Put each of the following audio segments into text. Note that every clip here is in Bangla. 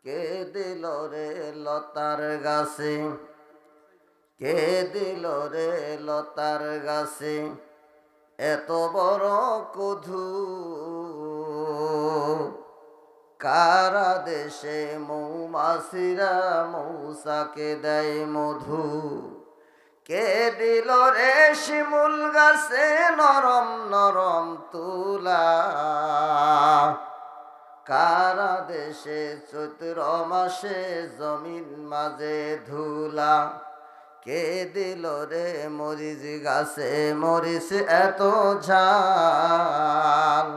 কে দিল রে লতার গাছে, কে দিল রে লতার গাছে এত বড় কধু, কারা দেশে মৌমাছিরা মৌসাকে দেয় মধু। কে দিল রে শিমুল গাছে নরম নরম তুলা, কারা দেশে চৈত্র মাসে জমিন মাঝে ধুলা। কে দিল রে মরিচ গাছে মরিচ এত ঝাল,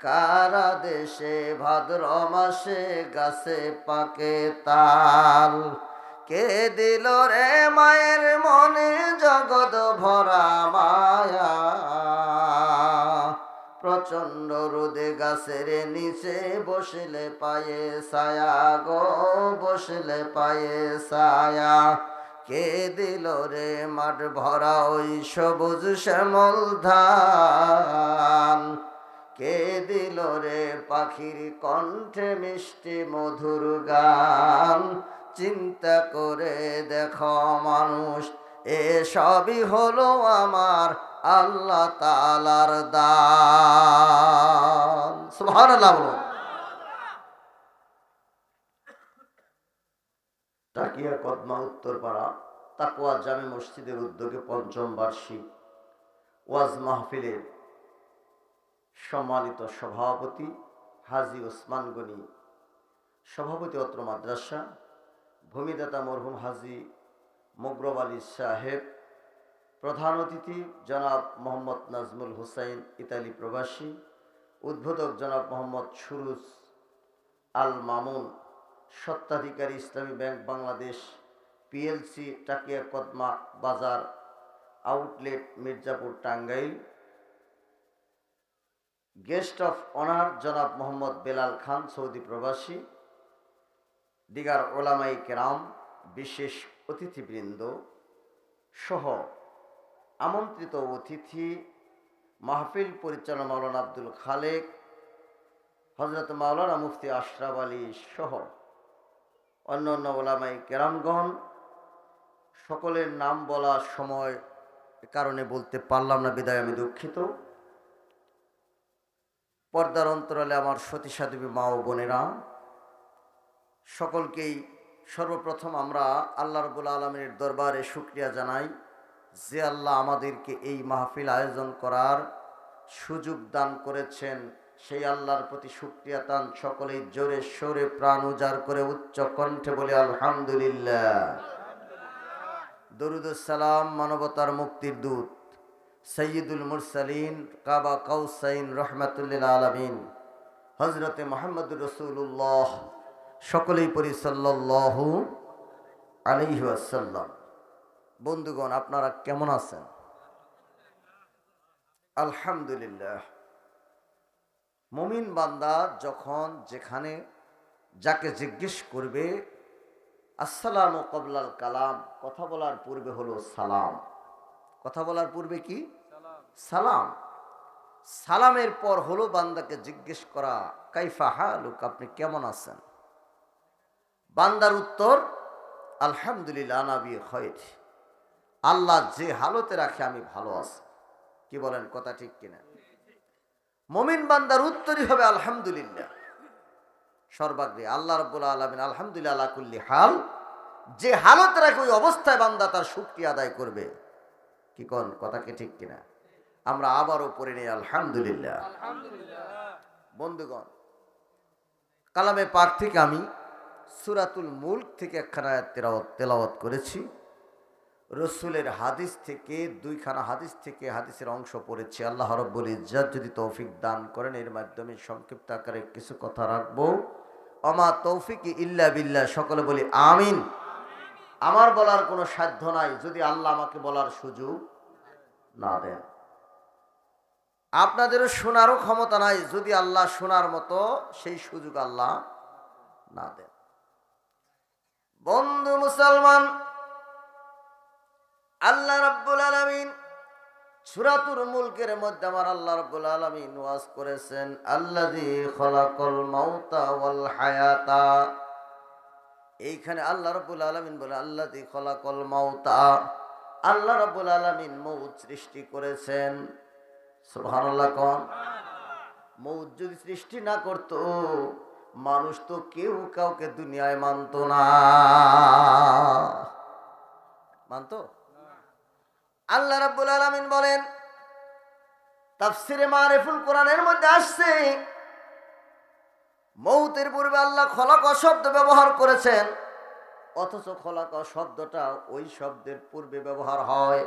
কারা দেশে ভাদ্র মাসে গাছে পাকে তাল। কে দিল রে মায়ের মনে জগৎ ভরা মায়া, প্রচণ্ড রোদে গাছের নিচে বসলে পায়ে ছায়া গো, বসলে পায়ে ছায়া। কে দিল রে মাঠ ভরা ওই সবুজ শ্যামল ধান, কে দিল রে পাখির কণ্ঠে মিষ্টি মধুর গান। চিন্তা করে দেখো মানুষ, এসবই হলো আমার আল্লাহ তাআলার দান। সুবহানাল্লাহ বলুন। টাকিয়া কদমা উত্তরপাড়া তাকওয়া জামে মসজিদের উদ্যোগে পঞ্চম বার্ষিক ওয়াজ মাহফিলের সম্মানিত সভাপতি হাজী ওসমান গনি সভাপতি অত্র মাদ্রাসা, ভূমিদাতা মরহুম হাজী মোগরব আলী সাহেব, প্রধান অতিথি জনাব মোহাম্মদ নাজমুল হুসাইন ইতালি প্রবাসী, উদ্বোধক জনাব মোহাম্মদ সুরুজ আল মামুন, স্বত্বাধিকারী ইসলামী ব্যাংক বাংলাদেশ পিএলসি টাকিয়া কদমা বাজার outlet Mirzapur Tangail, guest of honour জনাব মোহাম্মদ বেলাল খান সৌদি প্রবাসী, দিগার ওলামাই কেরাম, বিশেষ অতিথিবৃন্দ সহ আমন্ত্রিত অতিথি, মাহফিল পরিচালনা মাওলানা আব্দুল খালেক, হযরত মাওলানা মুফতি আশরাফ আলী সহ অন্যান্য ওলামাই কেরামগণ, সকলের নাম বলার সময় কারণে বলতে পারলাম না, বিদায় আমি দুঃখিত। পর্দার অন্তরালে আমার সতী সাধ্বী মা ও বোনেরা, সকলকেই সর্বপ্রথম আমরা আল্লাহ রাব্বুল আলামিনের দরবারে শুকরিয়া জানাই যে আল্লাহ আমাদেরকে এই মাহফিল আয়োজন করার সুযোগ দান করেছেন। সেই আল্লাহর প্রতি শুকরিয়া তান সকলেই জোরে সোরে প্রাণ উজাড় করে উচ্চ কণ্ঠে বলে আলহামদুলিল্লাহ। দরুদ ও সালাম মানবতার মুক্তির দূত সৈয়দুল মুরসালিন কাবা কাউসাইন রহমাতুল্লিল আলামিন হযরতে মুহাম্মদুর রাসূলুল্লাহ, সকলেই পড়ি সাল্লাল্লাহু আলাইহি ওয়াসাল্লাম। বন্ধুগণ, আপনারা কেমন আছেন? আলহামদুলিল্লাহ। মুমিন বান্দা যখন যেখানে যাকে জিজ্ঞেস করবে আসসালামু ক্বাবলাল কালাম, কথা বলার পূর্বে হলো সালাম। কথা বলার পূর্বে কি? সালাম। সালামের পর হলো বান্দাকে জিজ্ঞেস করা কাইফা হালুক, আপনি কেমন আছেন? বান্দার উত্তর আলহামদুলিল্লাহ আনা বি খায়র, আল্লাহ যে হালতে রাখে আমি ভালো আছি। কি বলেন, কথা ঠিক কিনা? মুমিন বান্দার উত্তরই হবে আলহামদুলিল্লাহ। সর্বাগ্রে আল্লাহ রাব্বুল আলামিন আলহামদুলিল্লাহ আলা কুল্লি হাল, যে হালতে রাখে ওই অবস্থায় বান্দা তার শুকরিয়া আদায় করবে। কি কোন কথা কি ঠিক কিনা? আমরা আবারও পড়ে নিই আলহামদুলিল্লাহ। বন্ধুগণ, কালামে পাক থেকে আমি সূরাতুল মুলক থেকে একখানা আয়াত তেলাওয়াত করেছি। রসুলের হাদিস থেকে দুইখানা হাদিস থেকে হাদিসের অংশ পড়েছি। আল্লাহ রাব্বুল ইজ্জত যদি তৌফিক দান করেন এর মাধ্যমে সংক্ষিপ্ত আকারে কিছু কথা রাখবো। আমা তৌফিক ইল্লা বিল্লাহ, সকলে বলি আমিন। আমার বলার কোনো সাধ্য নাই যদি আল্লাহ আমাকে বলার সুযোগ না দেন। আপনাদেরও শোনারও ক্ষমতা নাই যদি আল্লাহ শোনার মতো সেই সুযোগ আল্লাহ না দেন। বন্ধু মুসলমান, আল্লাহ রাব্বুল আলামিন সূরাতুল মুলকের মধ্যে আমার আল্লাহ রাব্বুল আলামিন ওয়াজ করেছেন, আল্লাযী খলাকাল মাউতা ওয়াল হায়াতা। এইখানে আল্লাহ রাব্বুল আলামিন বলে আল্লাযী খলাকাল মাউতা, আল্লাহ রাব্বুল আলামিন মউত সৃষ্টি করেছেন। সুবহানাল্লাহ কোন। মউত যদি সৃষ্টি না করতো, মানুষ তো কেউ কাউকে দুনিয়ায় মানতো না। মানতো? আল্লাহ রাব্বুল আলামিন বলেন, তাফসিরে মারিফুল কোরআনের মধ্যে আসছে, মউতের পূর্বে আল্লাহ খলাক শব্দ ব্যবহার করেছেন, অথচ খলাক শব্দটা ওই শব্দের পূর্বে ব্যবহার হয়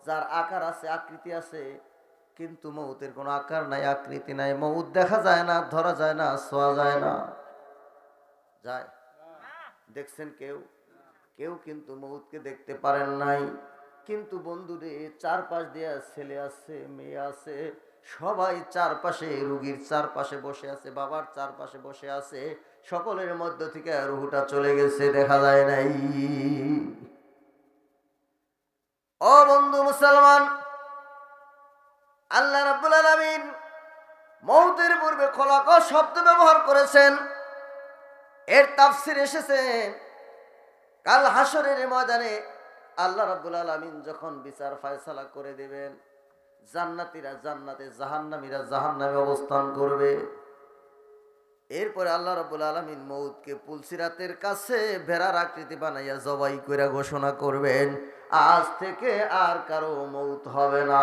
যার আকার আছে, আকৃতি আছে, কিন্তু মউতের কোনো আকার নাই, আকৃতি নাই। মউত দেখা যায় না, ধরা যায় না, ছোঁয়া যায় না। যায়? দেখছেন কেউ? কেউ কিন্তু মউতকে দেখতে পারেন নাই। কিন্তু বন্ধুরে, চারপাশ দিয়ে ছেলে আছে, মেয়ে আছে, সবাই চারপাশে, রুগীর চারপাশে বসে আছে, বাবার চারপাশে বসে আছে, সকলের মধ্য থেকে রুহুটা চলে গেছে, দেখা যায় নাই। ও বন্ধু মুসলমান, আল্লাহ রাব্বুল আলামিন মউতের পূর্বে খলাক শব্দ ব্যবহার করেছেন। এর তাফসীর এসেছে, কাল হাসরের ময়দানে আল্লাহ রাব্বুল আলামিন যখন বিচার ফয়সালা করে দেবেন, জান্নাতীরা জান্নাতে, জাহান্নামীরা জাহান্নামে অবস্থান করবে। এরপরে আল্লাহ রাব্বুল আলামিন মউতকে পুলসিরাতের কাছে ভেড়ার আকৃতি বানাইয়া জবাই কইরা ঘোষণা করবেন, আজ থেকে আর কারো মউত হবে না,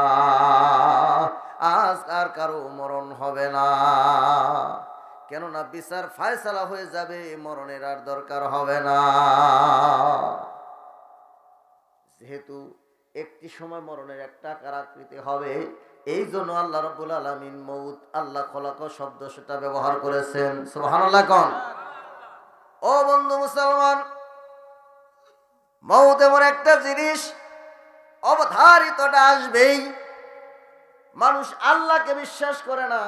আজ আর কারো মরণ হবে না। কেননা বিচার ফয়সালা হয়ে যাবে, মরণের আর দরকার হবে না। যেহেতু একটি সময় মরণের একটা আকার আকৃতি হবে, এই জন্য আল্লাহ রাব্বুল আলামিন মউত, আল্লাহ খলাক শব্দ সেটা ব্যবহার করেছেন। সুবহানাল্লাহ কোন। ও বন্ধু মুসলমান, মউত এমন একটা জিনিস, অবধারিতটা আসবেই। মানুষ আল্লাহকে বিশ্বাস করে না,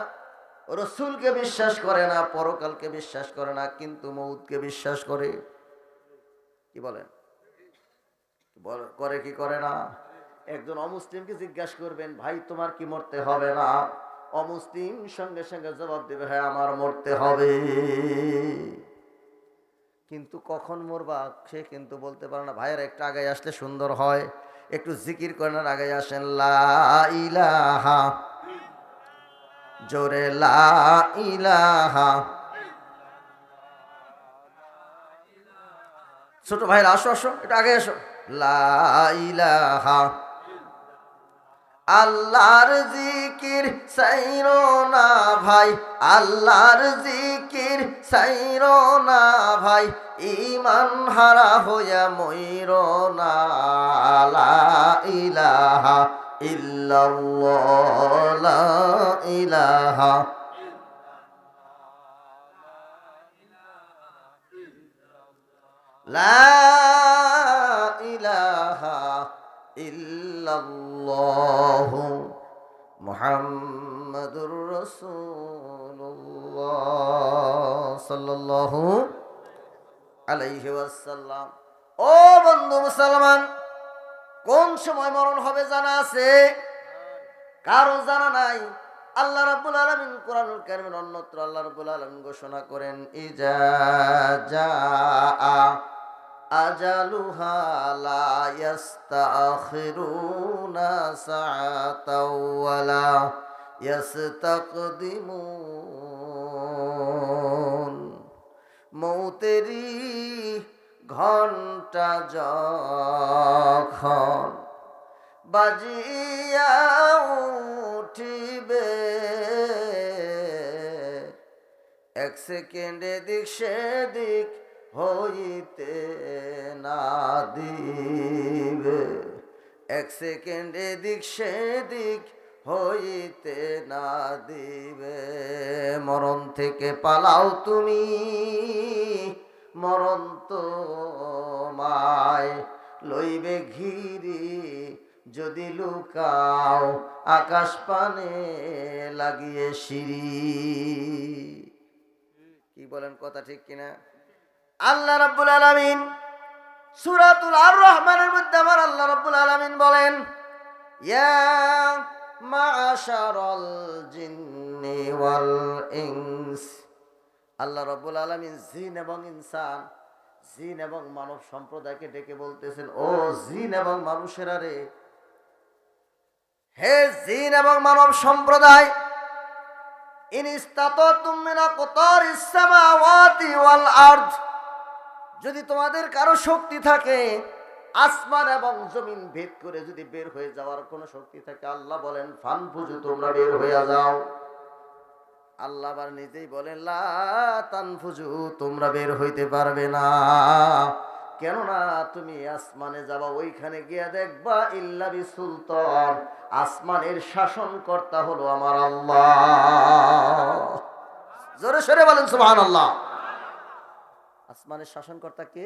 রসুলকে বিশ্বাস করে না, পরকালকে বিশ্বাস করে না, কিন্তু মউতকে বিশ্বাস করে। কি বলেন? করে কি করে না? একজন অমুসলিমকে জিজ্ঞাসা করবেন, ভাই তোমার কি মরতে হবে না? অমুসলিম সঙ্গে সঙ্গে জবাব দেবে, হ্যাঁ আমার মরতে হবে। কিন্তু কখন মরবা সে কিন্তু বলতে পারে না। ভাইয়ের একটু আগে আসলে সুন্দর হয়, একটু জিকির করার আগে আসেন, লা ইলাহা, জোরে লা ইলাহা। ছোট ভাইরা আসো আসো, একটু আগে আসো। লা ইলাহা, আল্লাহর জিকির সাইরো না ভাই, আল্লাহর জিকির সাইরো না ভাই, ঈমান হারা হইয়া মইরো না। লা ইলাহা ইল্লাল্লাহ, লা ইলাহা। লা ইলাহা ইল্লাল্লাহু মুহাম্মাদুর রাসূলুল্লাহ সাল্লাল্লাহু আলাইহি ওয়াসাল্লাম। ও বন্ধু মুসলমান, কোন সময় মরণ হবে জানা আছে? কারো জানা নাই। আল্লাহ রাব্বুল আলামিন কোরআনুল কারীমের অন্যত্র আল্লাহ রাব্বুল আলামিন ঘোষণা করেন, ইজা জাআ আজালুহা লা ইস্তাখিরুনা সাআতাও ওয়ালা ইস্তাকদিমুন। মৌতেরি ঘণ্টা যখন বাজিয়া উঠিবে, এক সেকেন্ডে দিক সেদিক হইতে না দিবে, এক সেকেন্ডে দিক সেদিক হইতে না দিবে। মরণ থেকে পালাও তুমি, মরণ তোমায় লইবে ঘিরি, যদি লুকাও আকাশ পানে লাগিয়ে সিঁড়ি। কি বলেন, কথা ঠিক কিনা? আল্লাহ রাব্বুল আলামিন সূরাতুল আর রহমানের মধ্যে আমার আল্লাহ রাব্বুল আলামিন বলেন, ইয়া মা'শারাল জিন্নি ওয়াল ইনস। আল্লাহ রাব্বুল আলামিন জিন এবং ইনসান, জিন এবং মানব সম্প্রদায়কে ডেকে বলতেছেন, ও জিন এবং মানুষেরা রে, হে জিন এবং মানব সম্প্রদায়, ইন ইসতাতাতুম মিন আকতারিস সামাওয়াতি ওয়াল আরদ, যদি তোমাদের কারো শক্তি থাকে, আসমান এবং জমিন ভেদ করে যদি বের হয়ে যাওয়ার কোনো শক্তি থাকে, আল্লাহ বলেন ফানফুজু, তোমরা বের হয়ে যাও। আল্লাহ আবার নিজেই বলেন লা তানফুজু, তোমরা বের হইতে পারবে না। কেননা তুমি আসমানে যাবা, ওইখানে গিয়ে দেখবা ইল্লা বিসুলতান, আসমানের শাসনকর্তা হলো আমার আল্লাহ। জোরে সরে বলেন সুবহানাল্লাহ। আসমানের শাসনকর্তা কে?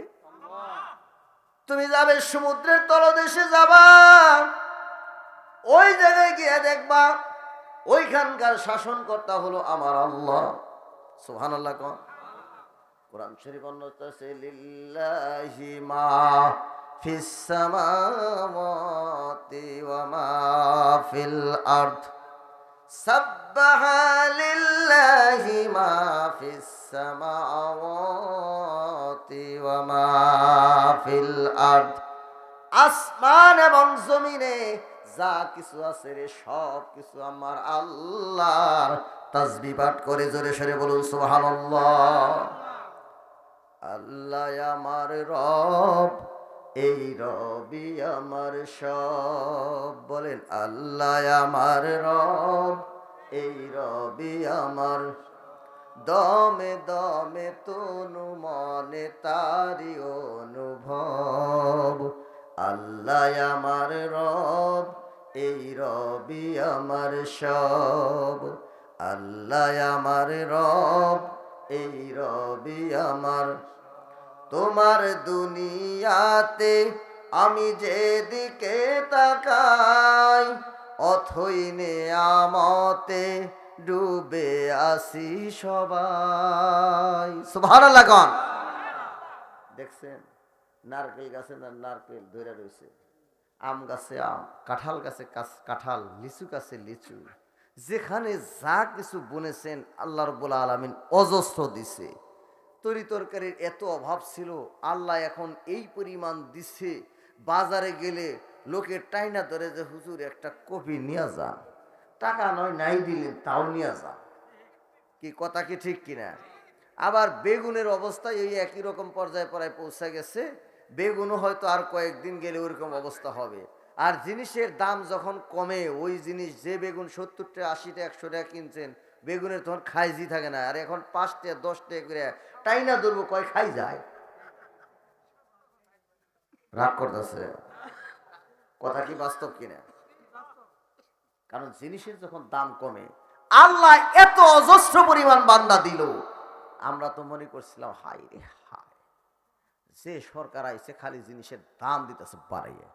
তুমি যাবে সমুদ্রের তলদেশে যাবা, ওই জায়গায় গিয়ে দেখবা ওইখানকার শাসনকর্তা হলো আমার আল্লাহ। সুবহানাল্লাহ। কোরআন শরীফ বলতেছে লিল্লাহি মা ফিস সামাওয়াতি ওয়া মা ফিল আরদ, সাব্বাহা লিল্লাহি মা ফিস সামাওয়াতি ওয়া মা ফিল আরদ। আসমান এবং জমিনে যা কিছু আছে রে, সব কিছু আমার আল্লাহর তাসবিহ পাঠ করে জোরে সরে বলুন সুবহানাল্লাহ। আল্লাহ আমার রব, এই রবি আমার সব। বলেন আল্লাহ আমার রব, এই রবি আমার, দমে দমে তনু মনে তারি অনুভব। আল্লাহ আমার রব, এই রবি আমার সব। আল্লাহ আমার রব, এই রবি আমার। তোমার দুনিয়াতে আমি যেদিকে তাকাই, অথই নেয়ামতে ডুবে আসি সবাই। সুবহানাল্লাহ। কোন দেখছেন নারকেল গাছে না নারকেল ধরে রয়েছে, আম গাছে আম, কাঁঠাল গাছে কাঁঠাল, লিচু গাছে লিচু, যেখানে যা কিছু বুনেছেন আল্লাহ রাব্বুল আলামিন অজস্র দিছে। তরি তরকারির এত অভাব ছিল, আল্লাহ এখন এই পরিমাণ দিছে, বাজারে গেলে লোকের টাইনা ধরে যে হুজুর একটা কপি নিয়ে যান, টাকা নয় নাই দিলেন তাও নিয়ে যান। কি কথা কি ঠিক কিনা? আবার বেগুনের অবস্থা এই একই রকম পর্যায়ে পড়ায় পৌঁছে গেছে, বেগুনও হয়তো আর কয়েকদিন গেলে ওইরকম অবস্থা হবে। আর জিনিসের দাম যখন কমে, ওই জিনিস যে বেগুন 70 টাকা 80 টাকা 100 টাকা কিনছেন, বেগুনের তখন খাইজি থাকে না, আর এখন 5 টাকা 10 টাকা করে টাইনা ধরবো, কয় খাই যায়। রাগ করতেছে, কথা কি বাস্তব কিনা? কারণ জিনিসের যখন দাম কমে, আল্লাহ এত অজস্র পরিমাণ বান্দা দিল, আমরা তো মনে করছিলাম হাই রে হাই, যে সরকার আইছে খালি জিনিসের দাম দিতেছে বাড়াইয়া।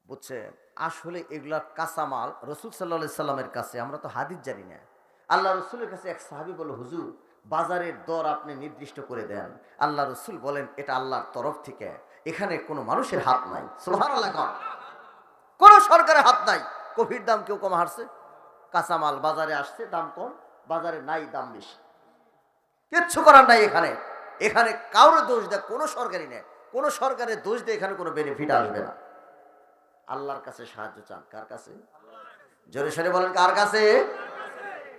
বুঝছেন, আসলে এগুলার কাঁচামাল রসুল সাল্লাল্লাহু সাল্লামের কাছে, আমরা তো হাদিস জানি না, আল্লাহ রসুলের কাছে এক সাহাবী বলল, হুজুর বাজারের দর আপনি নির্দিষ্ট করে দেন। আল্লাহ রসুল বলেন, এটা আল্লাহর তরফ থেকে, এখানে কোনো মানুষের হাত নাই। সুবহানাল্লাহ। কোন সরকারের হাত নাই। কফির দাম কেউ কম হারছে? কাঁচামাল বাজারে আসছে, দাম কম, বাজারে নাই, দাম বেশি, কিচ্ছু করার নাই। এখানে এখানে কারোর দোষ দেয় কোনো সরকারই নেই, কোনো সরকারের দোষ দিয়ে এখানে কোনো বেনিফিট আসবে না। আল্লাহর কাছে সাহায্য চান, কার কাছে? জোরে সরে বলেন কার কাছে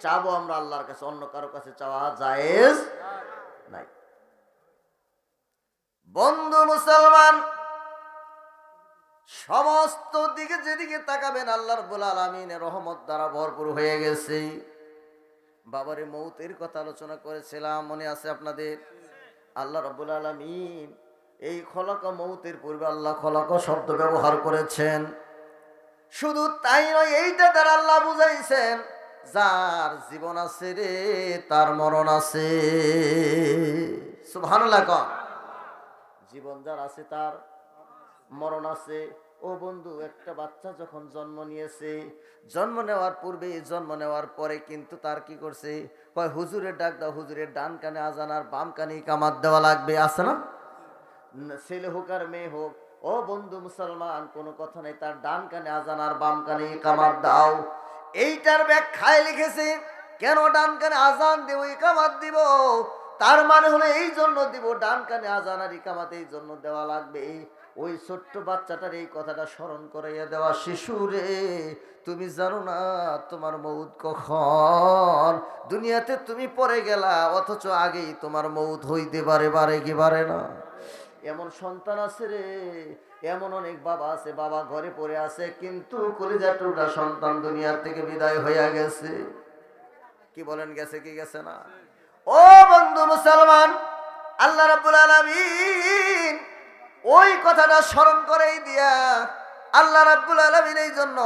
চাবো? আমরা আল্লাহর কাছে, অন্য কারো কাছে চাওয়া জায়েজ নাই। বন্ধু মুসলমান, সমস্ত দিকে যেদিকে তাকাবেন আল্লাহ রাব্বুল আলামিনের রহমত দ্বারা ভরপুর হয়ে গেছে। বাবারে মৌতের কথা আলোচনা করেছিলাম, মনে আছে আপনাদের? আল্লাহ রাব্বুল আলামিন এই খলাকা মৌতের পূর্বে আল্লাহ খলাকা শব্দ ব্যবহার করেছেন। শুধু তাই নয়, এইটা দ্বারা আল্লাহ বুঝাইছেন, যার জীবন আছে রে তার মরণ আছে। সুবহানাল্লাহ। জীবন যার আছে তার মরণ আছে। ও বন্ধু, একটা বাচ্চা যখন জন্ম নিয়েছে, জন্ম নেওয়ার পূর্বে, জন্ম নেওয়ার পরে কিন্তু তার কি করছে, কয় হুজুরের ডাক দাও, হুজুরের ডান কানে আজান আর বাম কানে ইকামাত দেওয়া লাগবে, আছে না? ছেলে হোক আর মেয়ে হোক, ও বন্ধু মুসলমান, কোনো কথা নেই, তার ডান কানে আজান আর বাম কানে ইকামাত দাও। এইটার ব্যাখ্যায় লিখেছে কেন ডান কানে আজান দেব ইকামাত দিব, তার মানে হলো এই জন্য দিব, ডান কানে আজান আর ইকামাত এই জন্য দেওয়া লাগবে, ওই ছোট্ট বাচ্চাটার এই কথাটা স্মরণ করাইয়া দেওয়া। শিশুরে, তুমি জানো না তোমার মৌত কখন, দুনিয়াতে তুমি পড়ে গেলা অথচ আগেই তোমার মৌত হইতে পারে, বারে কি পারে না? এমন সন্তান আছে রে, এমন অনেক বাবা আছে, বাবা ঘরে পড়ে আছে কিন্তু কলিজা টুকরা সন্তান দুনিয়ার থেকে বিদায় হইয়া গেছে। কি বলেন, গেছে কি গেছে না? ও বন্ধু মুসলমান, আল্লাহ রাব্বুল আলামিন ওই কথাটা স্মরণ করেই দিয়া, আল্লাহ রাব্বুল আলামিন এই জন্য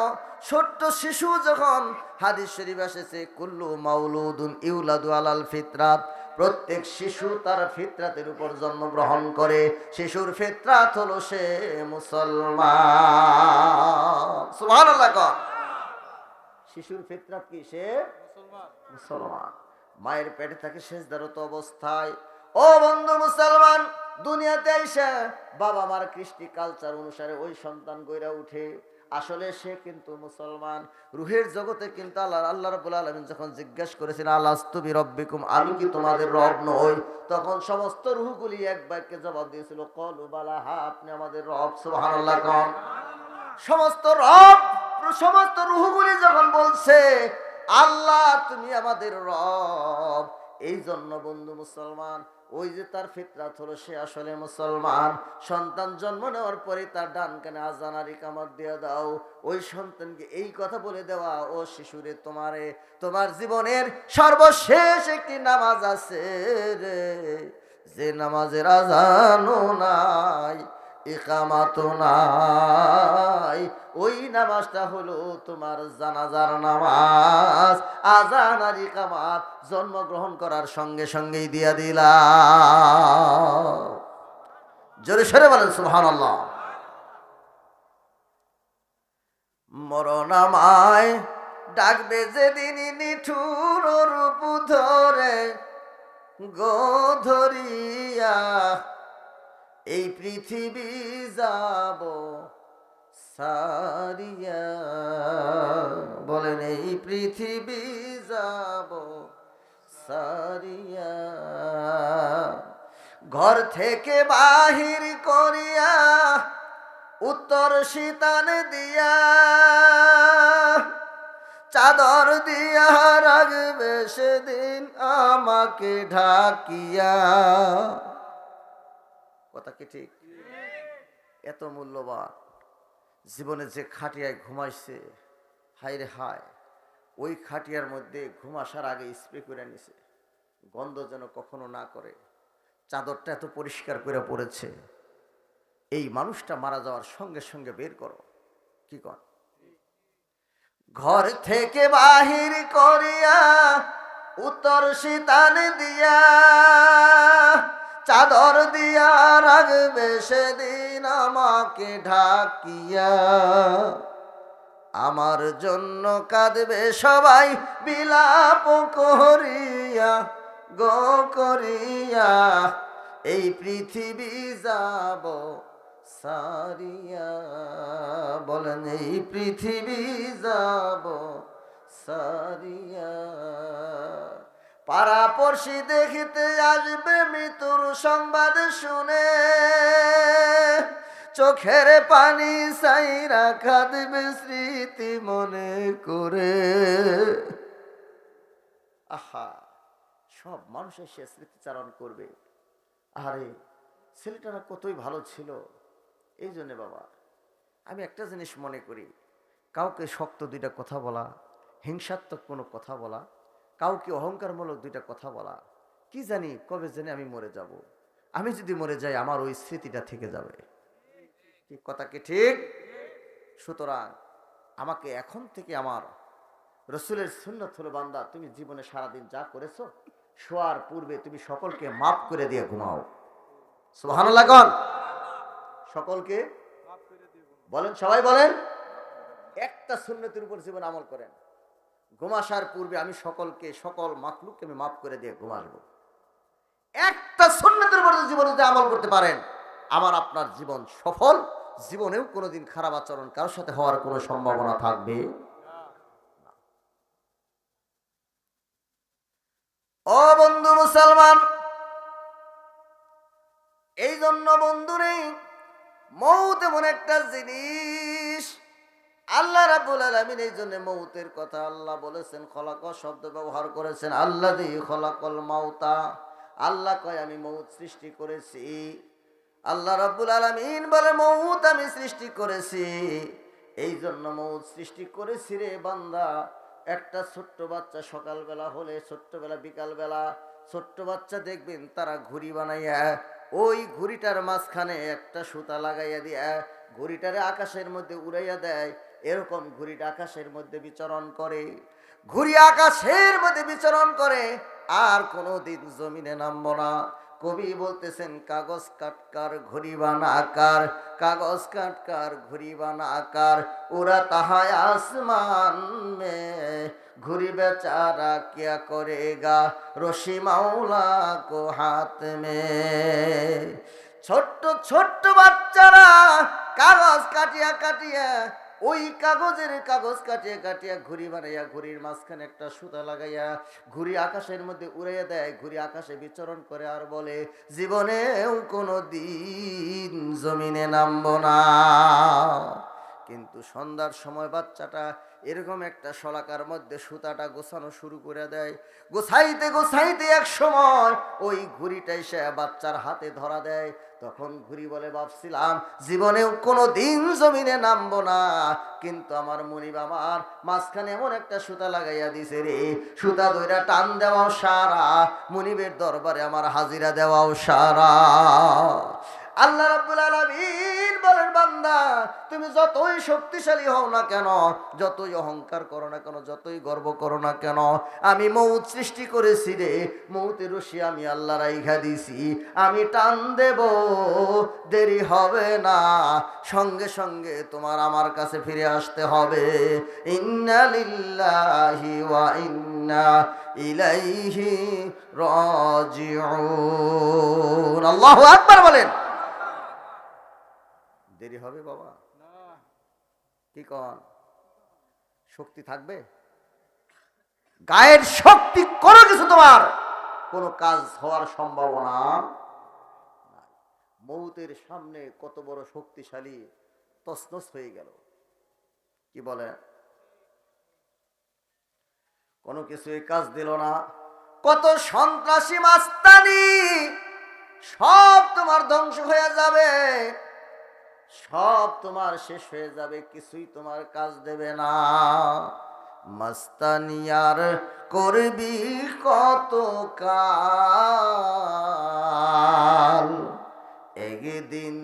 ছোট্ট শিশু যখন, হাদিস শরীফ এসেছে কুল্লু মাউলুদুন ইউলাদু আলাল ফিতরাত, প্রত্যেক শিশু তার ফিতরাতের উপর জন্মগ্রহণ করে। শিশুর ফিতরাত হলো সে মুসলমান। সুবহানাল্লাহ। শিশুর ফিতরাত কি? সে মুসলমান। মায়ের পেটে থাকে সেজদারত অবস্থায়। ও বন্ধু মুসলমান, দুনিয়াতে আইসা বাবা মার কৃষ্টি কালচার অনুসারে ওই সন্তান গইরা উঠে, আসলে সে কিন্তু মুসলমান। রুহের জগতে কিন্তু আল্লাহ রাব্বুল আলামিন যখন জিজ্ঞাসা করেছেন আলাস্তু বিরাব্বিকুম, আমি কি তোমাদের রব নই, তখন সমস্ত রুহগুলি এক বাক্যে জবাব দিয়েছিল ক্বালু বালা, হ্যাঁ আপনি আমাদের রব। সুবহানাল্লাহ। কোন সমস্ত রব, সমস্ত রুহগুলি যখন বলছে আল্লাহ তুমি আমাদের রব, এই জন্য বন্ধু মুসলমান, ওই যে তার ফিতরাত হলো সে আসলে মুসলমান। সন্তান জন্ম নেওয়ার পরে তার ডান কানে আজান আর ইকামত দিয়ে দাও, ওই সন্তানকে এই কথা বলে দেওয়া, ও শিশুরে তোমারে, তোমার জীবনের সর্বশেষ একটি নামাজ আছে রে, যে নামাজের আজানও নাই ইকামাতও নাই, ওই নামাজটা হলো তোমার জানাজার নামাজ। আজান আর ইকামাত জন্মগ্রহণ করার সঙ্গে সঙ্গেই দিয়া দিলা। জোরে সরে বলেন সুবহানাল্লাহ। মরণ আমায় ডাকবে যেদিন নিঠুর রূপ ধরে গোধরিয়া, এই পৃথিবী যাব সারিয়া, বলেন এই পৃথিবী যাব সারিয়া, ঘর থেকে বাহির করিয়া উত্তর শীতান দিয়া, চাদর দিয়া রাখবে সেদিন আমাকে ঢাকিয়া। কথা কি ঠিক? এত মূল্যবান জীবনে যে খাটিয়ায় ঘুমাইছে, হায় রে হায়, ওই খাটিয়ার মধ্যে ঘুম আসার আগে স্প্রে করে নিছে, গন্ধ যেন কখনো না করে, চাদরটা এত পরিষ্কার করে পড়েছে। এই মানুষটা মারা যাওয়ার সঙ্গে সঙ্গে বের করো। কি কর? ঘর থেকে বাহির করিয়া উত্তর শীতান দিয়া, চাদর দিয়া রাখবে সেদিন আমাকে ঢাকিয়া, আমার জন্য কাঁদবে সবাই বিলাপ করিয়া গো করিয়া, এই পৃথিবী যাব সারিয়া, বলেন এই পৃথিবী যাব সারিয়া। পাড়াপড়শি দেখিতে আসবে মৃত্যুর সংবাদ শুনে, চোখের পানি সাইরা কাঁদবে স্মৃতি মনে করে। আহা, সব মানুষের সে স্মৃতিচারণ করবে, আরে ছেলেটা কতই ভালো ছিল। এই জন্যে বাবা, আমি একটা জিনিস মনে করি, কাউকে শক্ত দুইটা কথা বলা, হিংসাত্মক কোনো কথা বলা, কাউকে অহংকারমূলক দুইটা কথা বলা, কি জানি কবে জানি আমি মরে যাব, আমি যদি মরে যাই আমার ওই স্মৃতিটা থেকে যাবে। কি কথা কি ঠিক? সুতরাং আমাকে এখন থেকে আমার রসুলের সুন্নত হলো, বান্দা তুমি জীবনে সারাদিন যা করেছো, শোয়ার পূর্বে তুমি সকলকে মাফ করে দিয়ে ঘুমাও। সুবহানাল্লাহ। কোন সকলকে বলেন, সবাই বলেন, একটা সুন্নতের উপর জীবন আমল করেন। ঘুমাসার পূর্বে আমি সকলকে, সকল মাখলুককে আমি মাফ করে দিয়ে ঘুমাসবো। একটা সুন্নতের উপর জীবনে যদি আমল করতে পারেন, আমার আপনার জীবন সফল, জীবনেও কোনোদিন খারাপ আচরণ কারোর সাথে হওয়ার কোনো সম্ভাবনা থাকবে না। ও বন্ধু মুসলমান, এই জন্য বন্ধুরে মৌত এমন একটা জিনিস, আল্লাহ রাব্বুল আলামিন এই জন্য মৌতের কথা আল্লাহ বলেছেন, খলাক শব্দ ব্যবহার করেছেন, আল্লাযী খলাকাল মাউতা। আল্লাহ কয় আমি মৌত সৃষ্টি করেছি। আল্লাহ রাব্বুল আলামিন বলে মৌত আমি সৃষ্টি করেছি। এই জন্য মৌত সৃষ্টি করেছি রে বান্দা। একটা ছোট্ট বাচ্চা সকালবেলা হলে, ছোট্টবেলা বিকালবেলা ছোট্ট বাচ্চা দেখবেন তারা ঘুড়ি বানাইয়া ওই ঘুড়িটার মাঝখানে একটা সুতা লাগাইয়া দিয়া ঘুড়িটারে আকাশের মধ্যে উড়াইয়া দেয়। এরকম ঘুড়িটা আকাশের মধ্যে বিচরণ করে, ঘুড়ি আকাশের মধ্যে বিচরণ করে, আর কোনোদিন জমিনে নামবো না। কবি বলতেছেন কাগজ কাটকার ঘুড়ি বানাকার, কাগজ কাটকার ঘুড়ি বানাকার, ওরা তাহায় আসমান মে ঘুড়ি বেচারা কিয়া করেগা রশি মাওলা কো হাত মে। ছোট্ট ছোট্ট বাচ্চারা কাগজ কাটিয়া কাটিয়া ওই কাগজ কাটিয়া কাটিয়া ঘুড়ি বানাইয়া ঘুড়ির মাঝখানে একটা সুতা লাগাইয়া ঘুড়ি আকাশের মধ্যে উড়াইয়া দেয়, ঘুড়ি আকাশে বিচরণ করে আর বলে জীবনেও কোনো দিন জমিনে নামবো না। কিন্তু সন্ধ্যার সময় বাচ্চাটা এরকম একটা শলাকার মধ্যে সুতাটা গোছানো শুরু করে দেয়। গোছাইতে গোছাইতে এক সময় ওই ঘুড়িটা এসে বাচ্চার হাতে ধরা দেয়। তখন ঘুড়ি বলে ভাবছিলাম জীবনেও কোনো দিন জমিনে নামবো না, কিন্তু আমার মনিব আমার মাঝখানে এমন একটা সুতা লাগাইয়া দিছে রে, সুতা ধইরা টান দেওয়াও সারা, মনিবের দরবারে আমার হাজিরা দেওয়াও সারা। আল্লাহ রাব্বুল আলামিন বলেন বান্দা তুমি যতই শক্তিশালী হও না কেন, যতই অহংকার করো না কেন, যতই গর্ব করো না কেন, আমি মৌত সৃষ্টি করেছি রে, মৌতের রশি আমি আল্লাহ রাইখা দিছি, আমি টান দেব, দেরি হবে না, সঙ্গে সঙ্গে তোমার আমার কাছে ফিরে আসতে হবে। ইন্না লিল্লাহি ওয়া ইন্না ইলাইহি রাজিউন। আল্লাহু আকবার বলেন। দেরি হবে বাবা? কি কন? শক্তি থাকবে? গায়ের শক্তি কোনো কিছু তোমার কোনো কাজ হওয়ার সম্ভাবনা নাই। মৌতের সামনে কত বড় শক্তিশালী তছনছ হয়ে গেল। কি বলে? কোনো কিছুই কাজ দিল না। কত সন্ত্রাসী মাস্তানি, সব তোমার ধ্বংস হয়ে যাবে, সব তোমার শেষ হয়ে যাবে, কিছুই তোমার কাজ দেবে না। মাস্তানিয়ার করবি কত কাল, একদিন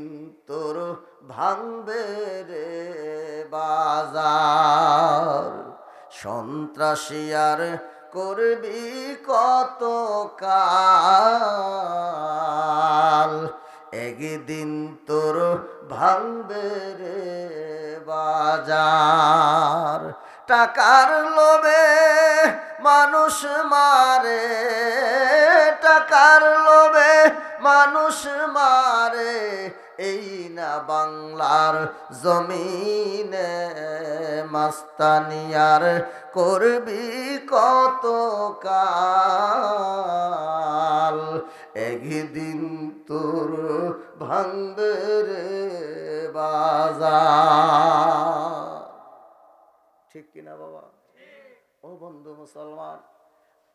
তোর ভাঙবে রে বাজার। সন্ত্রাসিয়ার করবি কত কাল, একদিন তোর ভাঙবে রে বাজার। টাকার লোভে মানুষ মারে, টাকার লোভে মানুষ মারে, এই না বাংলার জমিনে। মাস্তানিয়ার করবি কত কাল, একদিন তোর ভাঙবে রে বাজার। ঠিক কিনা বাবা? ও বন্ধু মুসলমান,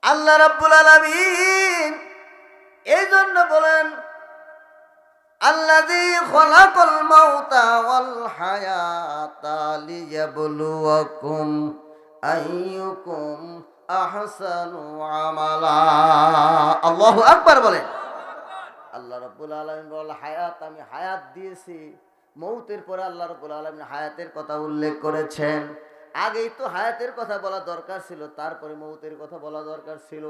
আল্লাহ রাব্বুল আলামিন এই জন্য বলেন আল্লাযী খলাকাল মাউতা ওয়াল হায়াতা লিয়াবলুয়াকুম আইয়ুকুম আহসানু আমালা। আল্লাহু আকবার বলেন। আল্লাহ রাব্বুল আলামিন বলেন হায়াত, আমি হায়াত দিয়েছি। মৌতের পরে আল্লাহ রাব্বুল আলামিন হায়াতের কথা উল্লেখ করেছেন। আগেই তো হায়াতের কথা বলা দরকার ছিল, তারপরে মৌতের কথা বলা দরকার ছিল।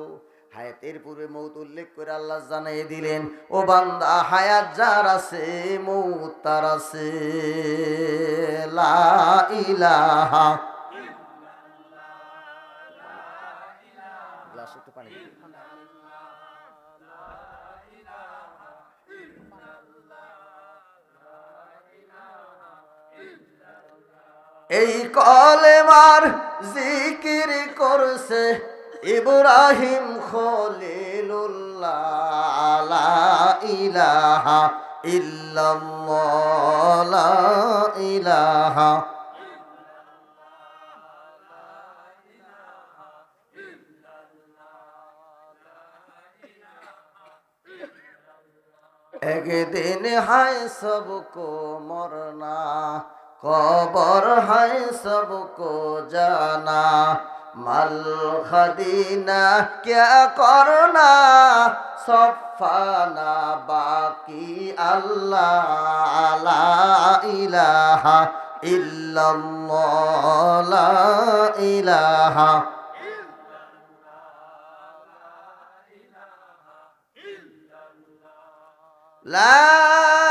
হায়াতের পূর্বে মৌত উল্লেখ করে আল্লাহ জানিয়ে দিলেন ও বান্দা হায়াত যার আছে মৌত তার আছে। লা ইলাহা গ্লাস একটু পানি দিন। এই কলেমার জিকির করছে ইব্রাহিম খলিলুল্লাহ লা ইলাহা ইল্লাল্লাহ লা ইলাহা एक दिन है सबको मरना कबर है सबको जाना मल खदीना क्या करना सब फाना बाकी अल्लाह ला इलाहा इल्लल्लाह ला इलाहा لا